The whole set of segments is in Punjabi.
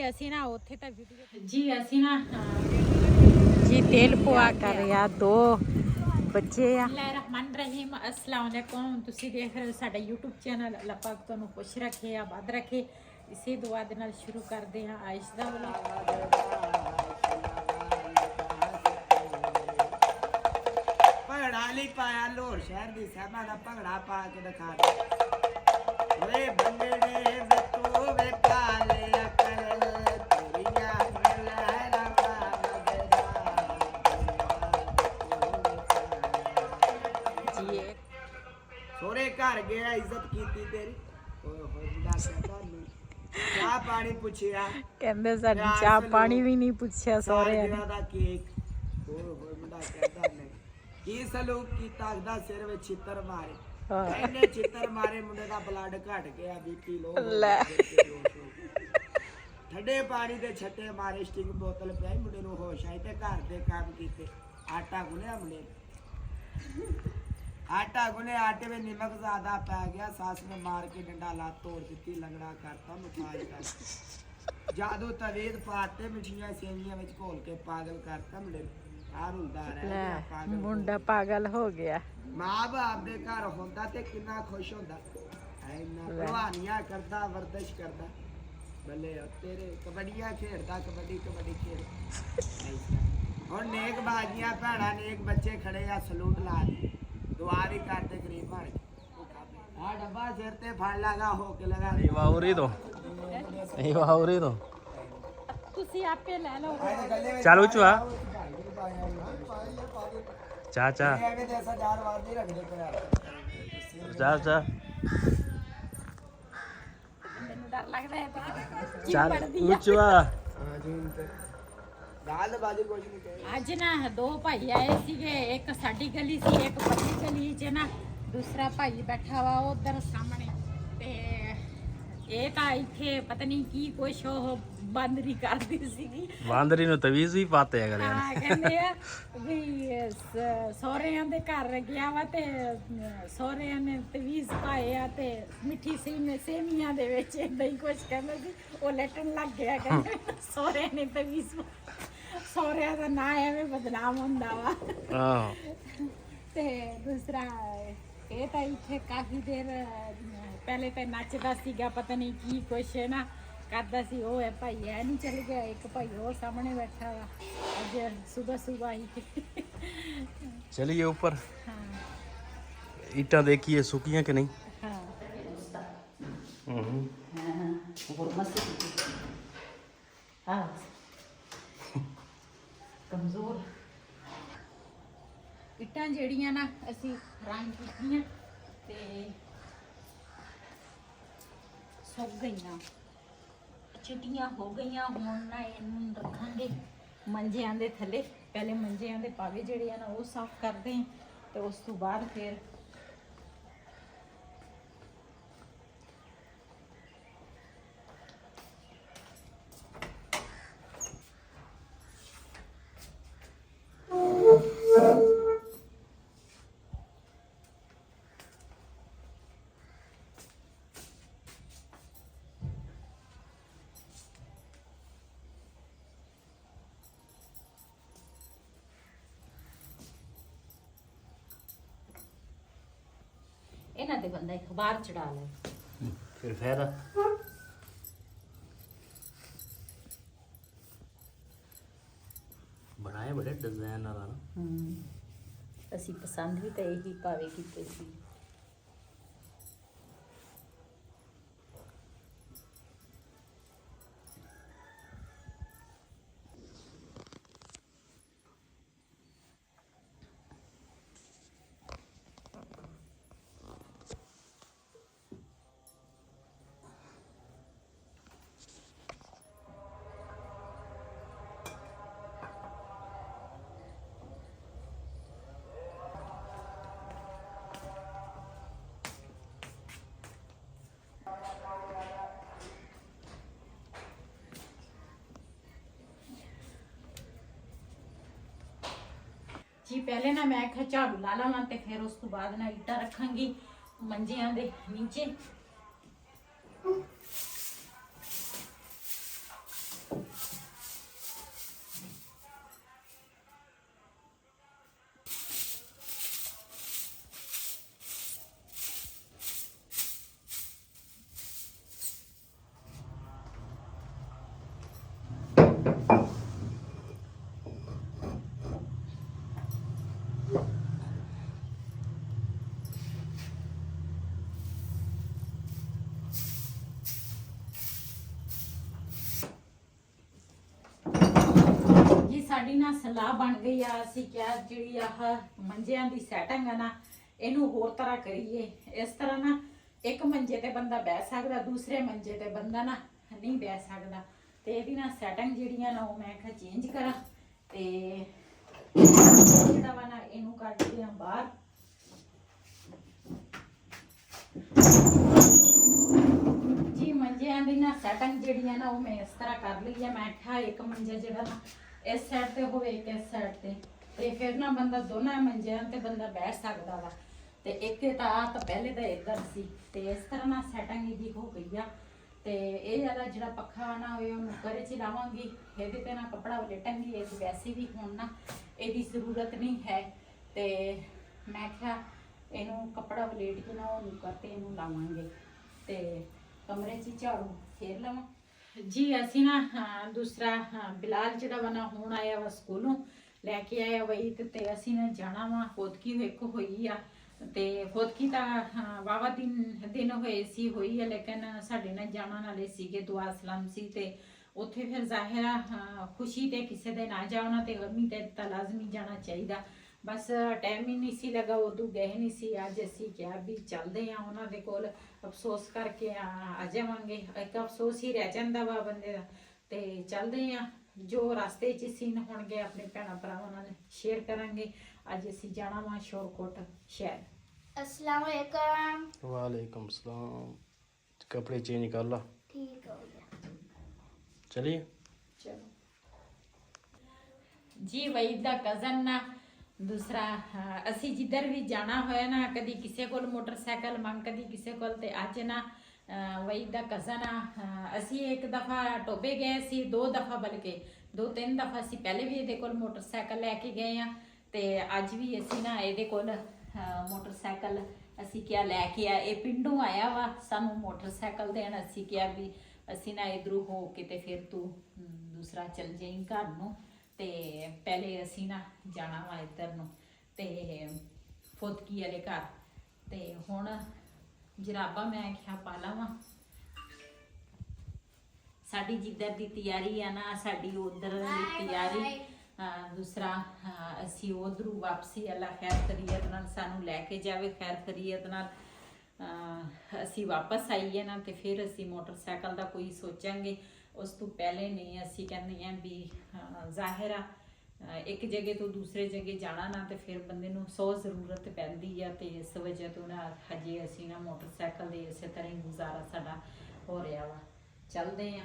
ਅਸੀਂ ਨਾ ਉੱਥੇ ਤਾਂ ਵੀਡੀਓ ਜੀ ਅਸੀਂ ਨਾ ਜੀ ਤੇਲ ਪਵਾ ਕਰ ਰਿਹਾ 2 ਬੱਚੇ ਆ। ਰਹਿਮਾਨ ਰਹੀਮ अस्सलाम वालेकुम। ਤੁਸੀਂ ਦੇਖ ਰਹੇ ਹੋ ਸਾਡਾ YouTube ਚੈਨਲ। ਅੱਲਾਹ ਪਾਕ ਤੁਹਾਨੂੰ ਖੁਸ਼ ਰੱਖੇ ਆਬਾਦ ਰੱਖੇ। ਇਸੇ ਦੁਆ ਦੇ ਨਾਲ ਸ਼ੁਰੂ ਕਰਦੇ ਹਾਂ ਆਇਸ਼ ਦਾ ਭੰਗੜਾ ਲਈ ਪਾਇਆ ਲੋਰ ਸ਼ਹਿਰ ਦੀ ਸਹਿਬਾਂ ਦਾ ਭੰਗੜਾ ਪਾ ਕੇ ਦਿਖਾ ਦੇ ਵੇ ਬੰਗੜੇ ਵੇ ਤੂੰ ਵੇ ਕਾਲੇ ਅਕਲ ਤੇਰੀਆਂ ਮਿਲਹਿਰਾ ਜੀ ਸੋਰੇ ਘਰ ਗਿਆ ਇੱਜ਼ਤ ਕੀਤੀ ਤੇਰੀ ਓਏ ਹੋਏ ਮੁੰਡਾ ਕਹਿੰਦਾ ਨਹੀਂ ਚਾਹ ਪਾਣੀ ਪੁੱਛਿਆ ਕਹਿੰਦੇ ਸਾਡੀ ਚਾਹ ਪਾਣੀ ਵੀ ਨਹੀਂ ਪੁੱਛਿਆ ਸਹੁਰੇ ਨੇ ਦਾ ਕੇਕ ਓਏ ਹੋਏ ਮੁੰਡਾ ਕਹਿੰਦਾ ਨਹੀਂ ਕੀ ਸਲੂਕ ਕੀਤਾ ਦਾ ਸਿਰ ਵਿੱਚ ਛਿੱਤਰ ਮਾਰੇ ਇਹਨੇ ਛਿੱਤਰ ਮਾਰੇ ਮੁੰਡੇ ਦਾ ਬਲੱਡ ਘਟ ਗਿਆ ਬੀਪੀ ਲੋ ਲੈ ਠੰਡੇ ਪਾਣੀ ਦੇ ਛੱਟੇ ਮਾਰੇ ਸਟਿੰਗ ਬੋਤਲ ਪਿਆਈ ਮੁੰਡੇ ਨੂੰ ਹੋਸ਼ ਆਈ ਤੇ ਘਰ ਦੇ ਕੰਮ ਕੀਤੇ ਆਟਾ ਗੁੰਨਿਆ ਮੁੰਡੇ आटा गुने आटे में नमक ज्यादा पै गया सास ने मार के डंडा लात तोड़ दी लंगड़ा करता मुताज कर जादू तवेद पाते मिठियां सेवियां विच घोल के पागल करता मुंडे आ रुंदा रह पागल मुंडा पागल हो गया मां बाप दे घर होंदा ते कितना खुश होंदा इन्ना भलवानियां करदा वर्जिश करदा बल्ले तेरे कबड्डियां खेलदा कबड्डी कबड्डी खेल और नेक बाजियां भैणा नेक बच्चे खड़े आ सलूट ला दी दुआरी करते गरीब भर हां डब्बा सिर ते फड़ लगा हो के लगा ਇਹ ਵਾਉਰੀ ਤੋਂ ਤੁਸੀਂ ਆਪੇ ਲੈ ਲਓ ਚੱਲ ਉੱਚਾ ਚਾਚਾ ਐਵੇਂ ਦੇ 1000 ਵਾਰ ਨਹੀਂ ਰੱਖਦੇ ਪਿਆ ਚਾਚਾ ਮੈਨੂੰ ਡਰ ਲੱਗਦਾ ਹੈ ਚੱਲ ਉੱਚਾ ਹਾਂ ਜੀ ਗਾਲ ਬਾਜੀ ਕੁਝ ਨਹੀਂ ਕਹੇ ਅੱਜ ਨਾ 2 ਭਾਈ ਆਏ ਸੀਗੇ ਇੱਕ ਸਾਡੀ ਗਲੀ ਸੀ ਇੱਕ ਪੱਕੀ ਗਲੀ 'ਚ ਨਾ ਦੂਸਰਾ ਭਾਈ ਬੈਠਾ ਵਾ ਉਧਰ ਸਾਹਮਣੇ ਤੇ ਇਹ ਤਾਂ ਇੱਥੇ ਪਤਾ ਨਹੀਂ ਕੀ ਕੁਛ ਉਹ ਬਾਂਦਰੀ ਕਰਦੀ ਸੀਗੀ ਬਾਂਦਰੀ ਨੂੰ ਤਵੀਜ਼ ਵੀ ਪਾਤੇ ਅਗਲੇ ਹਾਂ ਕਹਿੰਦੇ ਆ ਵੀ ਸਹੁਰਿਆਂ ਦੇ ਘਰ ਗਿਆ ਵਾ ਤੇ ਸਹੁਰਿਆਂ ਨੇ ਤਵੀਜ਼ ਪਾਏ ਆ ਤੇ ਮਿੱਠੀ ਸੇਮੀਆਂ ਦੇ ਵਿੱਚ ਏਦਾਂ ਹੀ ਕੁਛ ਕਹਿੰਦਾ ਸੀ ਉਹ ਲੈਟਣ ਲੱਗ ਗਿਆ ਕਹਿੰਦੇ ਸਹੁਰਿਆਂ ਨੇ ਤਵੀਜ਼ ਸਹੁਰਿਆਂ ਦਾ ਨਾਂ ਐਵੇਂ ਬਦਨਾਮ ਹੁੰਦਾ ਵਾ ਆਹੋ ਤੇ ਦੂਸਰਾ ਇਹ ਤਾਂ ਇੱਥੇ ਕਾਫੀ ਦੇਰ ਪਹਿਲੇ ਤਾਂ ਨੱਚਦਾ ਸੀਗਾ ਪਤਾ ਨਹੀਂ ਕੀ ਕੁਛ ਨਾ ਕਰਦਾ ਸੀ ਉਹ ਹੈ ਭਾਈ ਐ ਨਹੀਂ ਚੱਲ ਗਿਆ ਇੱਕ ਭਾਈ ਉਹ ਸਾਹਮਣੇ ਬੈਠਾ ਵਾ ਅੱਜ ਸਵੇਰ ਹੀ ਚਲਿਏ ਉੱਪਰ ਹਾਂ ਇੱਟਾਂ ਦੇਖੀਏ ਸੁੱਕੀਆਂ ਕਿ ਨਹੀਂ ਹਾਂ ਹਾਂ ਕਮਜ਼ੋਰ ਇੱਟਾਂ ਜਿਹੜੀਆਂ ਨਾ ਅਸੀਂ ਰੰਗ ਕੀਤੀਆਂ ਤੇ ਸੁੱਕ ਗਈਆਂ ਚਿੱਟੀਆਂ ਹੋ ਗਈਆਂ ਹੁਣ ਨਾ ਇਹਨੂੰ ਰੱਖਾਂਗੇ ਮੰਜਿਆਂ ਦੇ ਥੱਲੇ ਪਹਿਲੇ ਮੰਜਿਆਂ ਦੇ ਪਾਵੇ ਜਿਹੜੇ ਆ ਨਾ ਉਹ ਸਾਫ਼ ਕਰਦੇ ਹਾਂ ਤੇ ਉਸ ਤੋਂ ਬਾਅਦ ਫਿਰ ਇਹਨਾਂ ਦੇ ਬੰਦਾ ਅਖਬਾਰ ਚੜਾ ਲੈ ਫਿਰ ਫਾਇਦਾ ਬਣਾਏ ਬੜੇ ਡਿਜ਼ਾਈਨ ਨਾਲ ਨਾ ਅਸੀਂ ਪਸੰਦ ਵੀ ਤਾਂ ਇਹੀ ਪਾਵੇ ਕੀਤੇ ਸੀ जी पहले ना मैं आख्या झाड़ू ला लवां ते फिर उस तो बाद ना ईटा रखांगी मंजियां दे नीचे ਸਾਡੀ ਨਾ ਸਲਾਹ ਬਣ ਗਈ ਆ, ਅਸੀਂ ਕਿਹਾ ਜਿਹੜੀ ਆਹ ਮੰਜਿਆਂ ਦੀ ਸੈਟਿੰਗ ਆ ਨਾ ਇਹਨੂੰ ਹੋਰ ਤਰ੍ਹਾਂ ਕਰੀਏ। ਇਸ ਤਰ੍ਹਾਂ ਨਾ ਇੱਕ ਮੰਜੇ ਤੇ ਬੰਦਾ ਬਹਿ ਸਕਦਾ, ਦੂਸਰੇ ਮੰਜੇ ਤੇ ਬੰਦਾ ਨਾ ਨਹੀਂ ਬਹਿ ਸਕਦਾ, ਤੇ ਇਹਦੀ ਨਾ ਸੈਟਿੰਗ ਜਿਹੜੀਆਂ ਨਾ ਉਹ ਮੈਂ ਕਿਹਾ ਚੇਂਜ ਕਰਾਂ ਤੇ ਜਿਹੜਾ ਵਾ ਨਾ ਇਹਨੂੰ ਕੱਢਦੇ ਆ ਬਾਹਰ। ਜੀ ਮੰਜਿਆਂ ਦੀ ਨਾ ਸੈਟਿੰਗ ਜਿਹੜੀਆਂ ਨਾ ਉਹ ਮੈਂ ਇਸ ਤਰ੍ਹਾਂ ਕਰ ਲਈ ਹੈ। ਮੈਂ ਕਿਹਾ ਇੱਕ ਮੰਜਾ ਜਿਹੜਾ ਨਾ ਇਸ ਸਾਈਡ ਤੇ ਹੋਵੇ, ਇੱਕ ਇਸ ਸਾਈਡ ਤੇ ਫਿਰ ਨਾ ਬੰਦਾ ਦੋਨਾਂ ਮੰਜਿਆਂ ਤੇ ਬੰਦਾ ਬੈਠ ਸਕਦਾ ਵਾ। ਤੇ ਇੱਕ ਤਾਂ ਪਹਿਲੇ ਤਾਂ ਇੱਧਰ ਸੀ ਤੇ ਇਸ ਤਰ੍ਹਾਂ ਨਾਲ ਸੈਟਿੰਗ ਇਹਦੀ ਹੋ ਗਈ ਆ। ਤੇ ਇਹ ਵਾਲਾ ਜਿਹੜਾ ਪੱਖਾ ਨਾ ਹੋਏ ਉਹਨੂੰ ਘਰੇ 'ਚ ਲਾਵਾਂਗੀ, ਇਹਦੇ ਤੇ ਨਾ ਕੱਪੜਾ ਵਲੇਟਾਂਗੀ। ਇਹ ਵੈਸੇ ਵੀ ਹੁਣ ਨਾ ਇਹਦੀ ਜ਼ਰੂਰਤ ਨਹੀਂ ਹੈ, ਤੇ ਮੈਂ ਕਿਹਾ ਇਹਨੂੰ ਕੱਪੜਾ ਵਲੇਟ ਕੇ ਨਾ ਉਹਨੂੰ ਕਰਤੇ ਇਹਨੂੰ ਲਾਵਾਂਗੇ ਤੇ ਕਮਰੇ 'ਚ ਝਾੜੂ ਫੇਰ ਲਵਾਂ। ਜੀ ਅਸੀਂ ਨਾ ਦੂਸਰਾ ਬਿਲਾਲ ਜਿਹੜਾ ਵਾ ਨਾ ਹੁਣ ਆਇਆ ਵਾ ਸਕੂਲੋਂ, ਲੈ ਕੇ ਆਇਆ ਵਈ ਤੇ ਅਸੀਂ ਨਾ ਜਾਣਾ ਵਾ ਹੋਦਕੀ ਇੱਕ ਹੋਈ ਆ। ਤੇ ਹੋਦਕੀ ਤਾਂ ਵਾਵਾ ਦਿਨ ਹੋਏ ਸੀ ਹੋਈ ਆ, ਲੇਕਿਨ ਸਾਡੇ ਨਾਲ ਜਾਣ ਵਾਲੇ ਸੀਗੇ, ਦੁਆ ਸਲਾਮ ਸੀ ਤੇ ਉੱਥੇ ਫਿਰ ਜ਼ਾਹਿਰਾ ਖੁਸ਼ੀ ਤੇ ਕਿਸੇ ਦੇ ਨਾ ਜਾਣਾ ਤੇ ਗਮੀ ਤੇ ਤਾਂ ਲਾਜ਼ਮੀ ਜਾਣਾ ਚਾਹੀਦਾ। ਬਸ ਟਾਈਮ ਹੀ ਨਹੀਂ ਸੀ ਲੱਗਾ, ਉਦੋਂ ਗਏ ਨਹੀਂ ਸੀ। ਅੱਜ ਅਸੀਂ ਕਿਹਾ ਵੀ ਚੱਲਦੇ ਆ ਉਹਨਾਂ ਦੇ ਕੋਲ, ਅਫਸੋਸ ਕਰਕੇ ਆ ਜਾਵਾਂਗੇ। ਇੱਕ ਅਫਸੋਸ ਹੀ ਰਹਿ ਜਾਂਦਾ ਵਾ ਬੰਦੇ ਦਾ, ਤੇ ਚੱਲਦੇ ਆ। ਜੋ ਰਸਤੇ 'ਚ ਸੀਨ ਹੋਣਗੇ ਆਪਣੇ ਭੈਣਾਂ ਭਰਾਵਾਂ ਨਾਲ ਸ਼ੇਅਰ ਕਰਾਂਗੇ। ਅੱਜ ਅਸੀਂ ਜਾਣਾ ਵਾ ਸ਼ੋਰਕੋਟ ਸ਼ਹਿਰ। अस्सलाम वालेकुम। वालेकुम सलाम। कपड़े चेंज कर ला। ठीक हो गया। चलिए ਚਲੋ ਜੀ। ਵਈਦ ਦਾ ਕਜ਼ਨ ਨਾ ਦੂਸਰਾ ਅਸੀਂ ਜਿੱਧਰ ਵੀ ਜਾਣਾ ਹੋਇਆ ਨਾ, ਕਦੀ ਕਿਸੇ ਕੋਲ ਮੋਟਰਸਾਈਕਲ ਮੰਗ, ਕਦੀ ਕਿਸੇ ਕੋਲ, ਤੇ ਅੱਜ ਨਾ ਵਈਦ ਦਾ ਕਜ਼ਨ ਆ। ਅਸੀਂ ਇੱਕ ਦਫਾ ਟੋਬੇ ਗਏ ਸੀ, 2 ਦਫਾ ਬਲਕਿ 2-3 ਦਫਾ ਅਸੀਂ ਪਹਿਲੇ ਵੀ ਇਹਦੇ ਕੋਲ ਮੋਟਰਸਾਈਕਲ ਲੈ ਕੇ ਗਏ ਆ, ਤੇ ਅੱਜ ਵੀ ਅਸੀਂ ਨਾ ਇਹਦੇ ਕੋਲ ਮੋਟਰਸਾਈਕਲ ਅਸੀਂ ਕਿਹਾ ਲੈ ਕੇ ਆ। ਇਹ ਪਿੰਡੋਂ ਆਇਆ ਵਾ ਸਾਨੂੰ ਮੋਟਰਸਾਈਕਲ ਦੇਣ। ਅਸੀਂ ਕਿਹਾ ਵੀ ਅਸੀਂ ਨਾ ਇਧਰੋਂ ਹੋ ਕੇ ਤੇ ਫਿਰ ਤੂੰ ਦੂਸਰਾ ਚਲ ਜਾਈਂ ਘਰ ਨੂੰ, ਤੇ ਪਹਿਲੇ ਅਸੀਂ ਨਾ ਜਾਣਾ ਵਾ ਇੱਧਰ ਨੂੰ ਤੇ ਫੋਤਕੀ ਵਾਲੇ ਘਰ। ਤੇ ਹੁਣ ਜਰਾਬਾਂ ਮੈਂ ਕਿਹਾ ਪਾ ਲਵਾਂ। ਸਾਡੀ ਜਿੱਧਰ ਦੀ ਤਿਆਰੀ ਆ ਨਾ, ਸਾਡੀ ਉਧਰ ਦੀ ਤਿਆਰੀ। ਦੂਸਰਾ ਅਸੀਂ ਉਧਰੋਂ ਵਾਪਸੀ, ਅੱਲਾ ਖੈਰ ਖਰੀਅਤ ਨਾਲ ਸਾਨੂੰ ਲੈ ਕੇ ਜਾਵੇ, ਖੈਰ ਖਰੀਅਤ ਨਾਲ ਅਸੀਂ ਵਾਪਸ ਆਈਏ ਨਾ, ਤੇ ਫਿਰ ਅਸੀਂ ਮੋਟਰਸਾਈਕਲ ਦਾ ਕੋਈ ਸੋਚਾਂਗੇ। ਉਸ ਤੋਂ ਪਹਿਲੇ ਨਹੀਂ ਅਸੀਂ ਕਹਿੰਦੇ ਹਾਂ ਵੀ ਜ਼ਾਹਿਰਾ ਇੱਕ ਜਗ੍ਹਾ ਤੋਂ ਦੂਸਰੇ ਜਗ੍ਹਾ ਜਾਣਾ ਨਾ, ਤੇ ਫਿਰ ਬੰਦੇ ਨੂੰ 100 ਜ਼ਰੂਰਤ ਪੈਂਦੀ ਆ। ਤੇ ਇਸ ਵਜ੍ਹਾ ਤੋਂ ਨਾ ਹਜੇ ਅਸੀਂ ਨਾ ਮੋਟਰਸਾਈਕਲ ਦੇ ਇਸੇ ਤਰ੍ਹਾਂ ਹੀ ਗੁਜ਼ਾਰਾ ਸਾਡਾ ਹੋ ਰਿਹਾ ਵਾ। ਚੱਲਦੇ ਆ।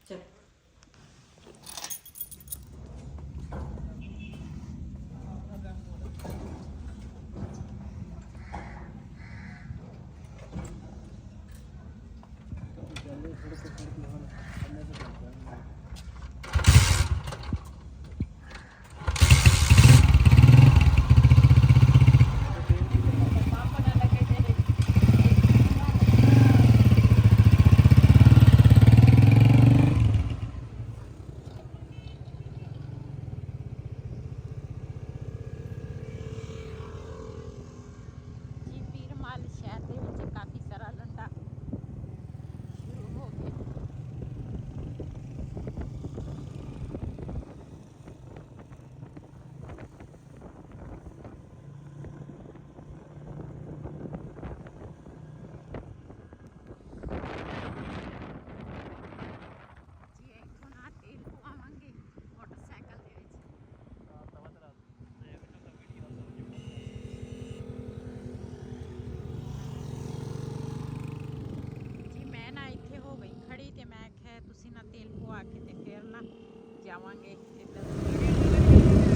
ਚਲ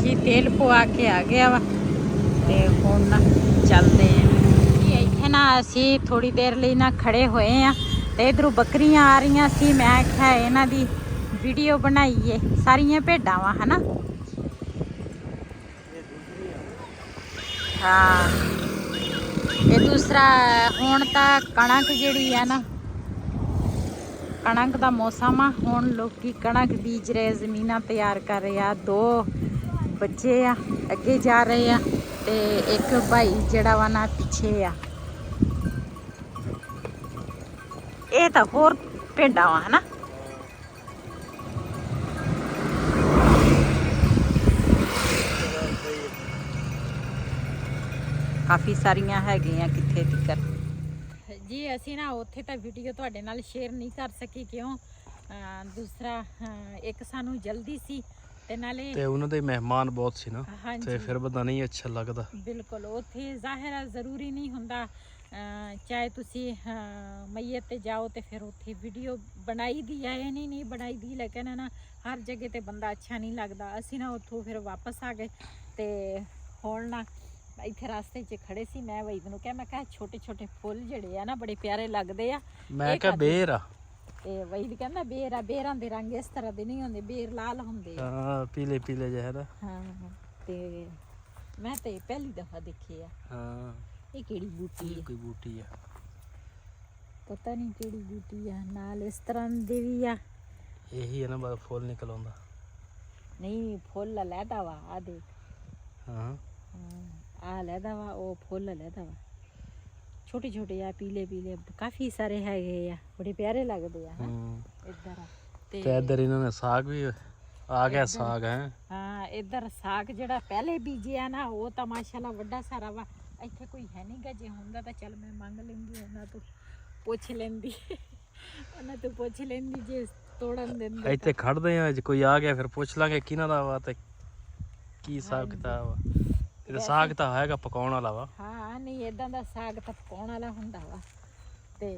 ਜੀ ਤੇਲ ਪਵਾ ਕੇ ਆ ਗਿਆ ਵਾ, ਤੇ ਹੁਣ ਨਾ ਚੱਲਦੇ ਆ ਜੀ। ਇੱਥੇ ਨਾ ਅਸੀਂ ਥੋੜੀ ਦੇਰ ਲਈ ਨਾ ਖੜੇ ਹੋਏ ਆ, ਤੇ ਇਧਰੋਂ ਬੱਕਰੀਆਂ ਆ ਰਹੀਆਂ ਸੀ। ਮੈਂ ਕਿਹਾ ਇਹਨਾਂ ਦੀ ਵੀਡੀਓ ਬਣਾਈਏ, ਸਾਰੀਆਂ ਭੇਡਾਂ ਵਾ ਹਨਾ। ਹਾਂ, ਇਹ ਦੂਸਰਾ ਹੁਣ ਤਾਂ ਕਣਕ ਜਿਹੜੀ ਆ ਨਾ, ਕਣਕ ਦਾ ਮੌਸਮ ਆ। ਹੁਣ ਲੋਕੀ ਕਣਕ ਬੀਜ ਰਹੇ, ਜ਼ਮੀਨਾਂ ਤਿਆਰ ਕਰ ਰਹੇ ਆ। 2 ਬੱਚੇ ਆ ਅੱਗੇ ਜਾ ਰਹੇ ਆ, ਤੇ ਇੱਕ ਭਾਈ ਜਿਹੜਾ ਵਾ ਨਾ ਪਿੱਛੇ ਆ। ਇਹ ਤਾਂ ਹੋਰ ਭੇਡਾਂ ਵਾ ਹਨਾ। ਕਾਫੀ ਸਾਰੀਆਂ ਹੈਗੀਆਂ ਕਿੱਥੇ ਤੀਕਰ। ਜੀ ਅਸੀਂ ਨਾ ਉੱਥੇ ਤਾਂ ਵੀਡੀਓ ਤੁਹਾਡੇ ਨਾਲ ਸ਼ੇਅਰ ਨਹੀਂ ਕਰ ਸਕੀ, ਕਿਉਂ ਦੂਸਰਾ ਇੱਕ ਸਾਨੂੰ ਜਲਦੀ ਸੀ ਤੇ ਨਾਲੇ ਤੇ ਉਹਨਾਂ ਦੇ ਮਹਿਮਾਨ ਬਹੁਤ ਸੀ ਨਾ, ਹਾਂਜੀ। ਤੇ ਫਿਰ ਬੰਦਾ ਨਹੀਂ ਅੱਛਾ ਲੱਗਦਾ। ਬਿਲਕੁਲ ਉੱਥੇ ਜ਼ਾਹਿਰ ਹੈ ਜ਼ਰੂਰੀ ਨਹੀਂ ਹੁੰਦਾ ਚਾਹੇ ਤੁਸੀਂ ਮਈਅਤ ਤੇ ਜਾਓ ਤੇ ਫਿਰ ਉੱਥੇ ਵੀਡੀਓ ਬਣਾਈ ਦੀ ਹੈ, ਇਹ ਨਹੀਂ ਬਣਾਈ ਦੀ, ਲੇਕਿਨ ਨਾ ਹਰ ਜਗ੍ਹਾ ਤੇ ਬੰਦਾ ਅੱਛਾ ਨਹੀਂ ਲੱਗਦਾ। ਅਸੀਂ ਨਾ ਉੱਥੋਂ ਫਿਰ ਵਾਪਸ ਆ ਗਏ ਤੇ ਹੁਣ ਨਾ ਇੱਥੇ ਰਸਤੇ 'ਚ ਖੜੇ ਸੀ। ਮੈਂ ਵਈਦ ਨੂੰ ਕਿਹਾ, ਮੈਂ ਕਿਹਾ ਛੋਟੇ ਛੋਟੇ ਫੁੱਲ ਜਿਹੜੇ ਆ ਨਾ ਬੜੇ ਪਿਆਰੇ ਲੱਗਦੇ ਆ। ਮੈਂ ਇਹ ਕਿਹਾ ਖਾਧੇ। ਬੇਰ ਆ। ਤੇ ਵਈਦ ਕਹਿੰਦਾ ਬੇਰ ਆ, ਬੇਰਾਂ ਦੇ ਰੰਗ ਇਸ ਤਰ੍ਹਾਂ ਦੇ ਨਹੀਂ ਹੁੰਦੇ, ਬੇਰ ਲਾਲ ਹੁੰਦੇ ਆ। ਹਾਂ ਪੀਲੇ ਪੀਲੇ ਜਿਹਾ ਹੈ ਨਾ। ਹਾਂ ਤੇ ਮੈਂ ਤੇ ਪਹਿਲੀ ਦਫਾ ਦੇਖੇ ਆ। ਹਾਂ ਇਹ ਕਿਹੜੀ ਬੂਟੀ ਇਹ ਹੈ? ਕੋਈ ਬੂਟੀ ਆ, ਪਤਾ ਨਹੀਂ ਕਿਹੜੀ ਬੂਟੀ ਆ, ਨਾਲ ਇਸ ਤਰ੍ਹਾਂ ਦੇ ਵੀ ਆ। ਇਹੀ ਹੈ ਨਾ ਬਾਅਦ ਫੁੱਲ ਨਿਕਲ ਆਉਂਦਾ। ਨਹੀਂ ਫੁੱਲ ਲਹਿਦਾ ਵਾ, ਆ ਦੇਖ। ਹਾਂ ਆ ਲਹਿਦਾ ਵਾ, ਉਹ ਫੁੱਲ ਲਹਿਦਾ ਵਾ, ਛੋਟੇ ਛੋਟੇ ਆ, ਪੀਲੇ ਪੀਲੇ, ਕਾਫੀ ਸਾਰੇ ਹੈਗੇ ਆ, ਬੜੇ ਪਿਆਰੇ ਲੱਗਦੇ ਆ। ਇੱਧਰ ਆ ਤੇ ਇੱਧਰ ਇਹਨਾਂ ਨੇ ਸਾਗ ਵੀ ਆ ਗਿਆ। ਸਾਗ ਹੈ ਹਾਂ, ਇੱਧਰ ਸਾਗ ਜਿਹੜਾ ਪਹਿਲੇ ਬੀਜਿਆ ਨਾ ਉਹ ਤਾਂ ਮਾਸ਼ਾਅੱਲਾ ਵੱਡਾ ਸਾਰਾ ਵਾ। ਇੱਥੇ ਕੋਈ ਹੈ ਨਹੀਂ ਗਾ, ਜੇ ਹੁੰਦਾ ਤਾਂ ਚੱਲ ਮੈਂ ਮੰਗ ਲੈਂਦੀ, ਉਹਨਾਂ ਤੋਂ ਪੁੱਛ ਲੈਂਦੀ ਉਹਨਾਂ ਤੋਂ ਪੁੱਛ ਲੈਂਦੀ ਜੇ ਤੋੜਨ ਦਿੰਦੇ। ਇੱਥੇ ਖੜਦੇ ਆ, ਜੇ ਕੋਈ ਆ ਗਿਆ ਫਿਰ ਪੁੱਛ ਲਾਂਗੇ ਕਿਹਨਾਂ ਦਾ ਵਾ ਤੇ ਕੀ ਹਿਸਾਬ ਕਿਤਾਬ ਵਾ। ਇਹ ਸਾਗ ਤਾਂ ਹੈਗਾ ਪਕਾਉਣ ਵਾਲਾ ਵਾ। ਹਾਂ ਨਹੀਂ ਇਦਾਂ ਦਾ ਸਾਗ ਤਾਂ ਪਕਾਉਣ ਵਾਲਾ ਹੁੰਦਾ ਵਾ। ਤੇ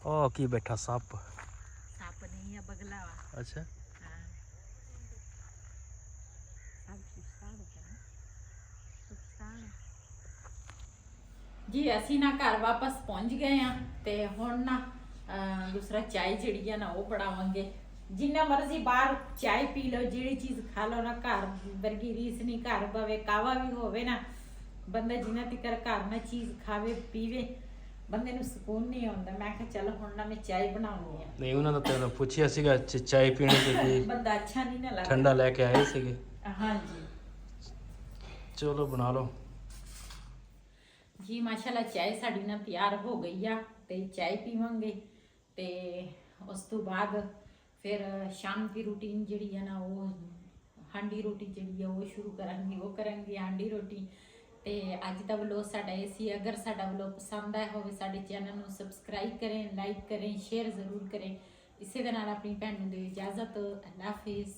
ਉਹ ਕੀ ਬੈਠਾ ਸੱਪ? ਸੱਪ ਨਹੀਂ ਆ, ਬਗਲਾ ਵਾ। ਅੱਛਾ ਹਾਂ ਜੀ ਅਸੀਂ ਨਾ ਘਰ ਵਾਪਸ ਪਹੁੰਚ ਗਏ ਆ ਤੇ ਹੁਣ ਨਾ ਦੂਸਰਾ ਚਾय ਜਿਹੜੀ ਆ ਨਾ ਉਹ ਬਣਾਵਾਂਗੇ। ਜਿੰਨਾ ਮਰਜ਼ੀ ਬਾਹਰ ਚਾय ਪੀ ਲਓ, ਜਿਹੜੀ ਚੀਜ਼ ਖਾ ਲਓ ਨਾ, ਘਰ ਵਰਗੀ ਰੀਸ ਨਹੀਂ। ਘਰ ਭਾਵੇਂ ਕਾਵਾ ਵੀ ਹੋਵੇ ਨਾ, ਬੰਦਾ ਜਿੰਨਾ ਤੀਕਰ ਘਰ ਨਾ ਚੀਜ਼ ਖਾਵੇ ਪੀਵੇ, ਬੰਦੇ ਨੂੰ ਸਕੂਨ ਨਹੀਂ ਆਉਂਦਾ। ਮੈਂ ਕਿਹਾ ਚੱਲ ਹੁਣ ਨਾ ਮੈਂ ਚਾय ਬਣਾਉਣੀ ਆ। ਨਹੀਂ ਉਹਨਾਂ ਦਾ ਤੈਨੂੰ ਪੁੱਛਿਆ ਸੀਗਾ ਚਾय ਪੀਣੀ ਤੇ ਕੀ ਬੰਦਾ ਅੱਛਾ ਨਹੀਂ ਨਾ ਲੱਗਦਾ। ਠੰਡਾ ਲੈ ਕੇ ਆਏ ਸੀਗੇ। ਹਾਂਜੀ ਚਲੋ ਬਣਾ ਲਓ ਜੀ। ਮਾਸ਼ਾਅੱਲਾ ਚਾय ਸਾਡੀ ਨਾ ਤਿਆਰ ਹੋ ਗਈ ਆ ਤੇ ਚਾय ਪੀਵਾਂਗੇ ਤੇ ਉਸ ਤੋਂ ਬਾਅਦ ਫਿਰ ਸ਼ਾਮ ਦੀ ਰੂਟੀਨ ਜਿਹੜੀ ਆ ਨਾ ਉਹ ਹਾਂਡੀ ਰੋਟੀ ਜਿਹੜੀ ਆ ਉਹ ਸ਼ੁਰੂ ਕਰਾਂਗੇ। ਉਹ ਕਰਾਂਗੇ ਹਾਂਡੀ ਰੋਟੀ। ਤੇ ਅੱਜ ਦਾ ਵਲੋਗ ਸਾਡਾ ਇਹ ਸੀ। ਅਗਰ ਸਾਡਾ ਵਲੋਗ ਪਸੰਦ ਆਇਆ ਹੋਵੇ, ਸਾਡੇ ਚੈਨਲ ਨੂੰ ਸਬਸਕ੍ਰਾਈਬ ਕरें, ਲਾਈਕ ਕरें, ਸ਼ੇਅਰ ਜ਼ਰੂਰ ਕरें। ਇਸੇ ਦੇ ਨਾਲ ਆਪਣੀ ਭੈਣ ਨੂੰ ਦਿਓ ਇਜਾਜ਼ਤ। ਅੱਲਾ ਹਾਫਿਜ਼।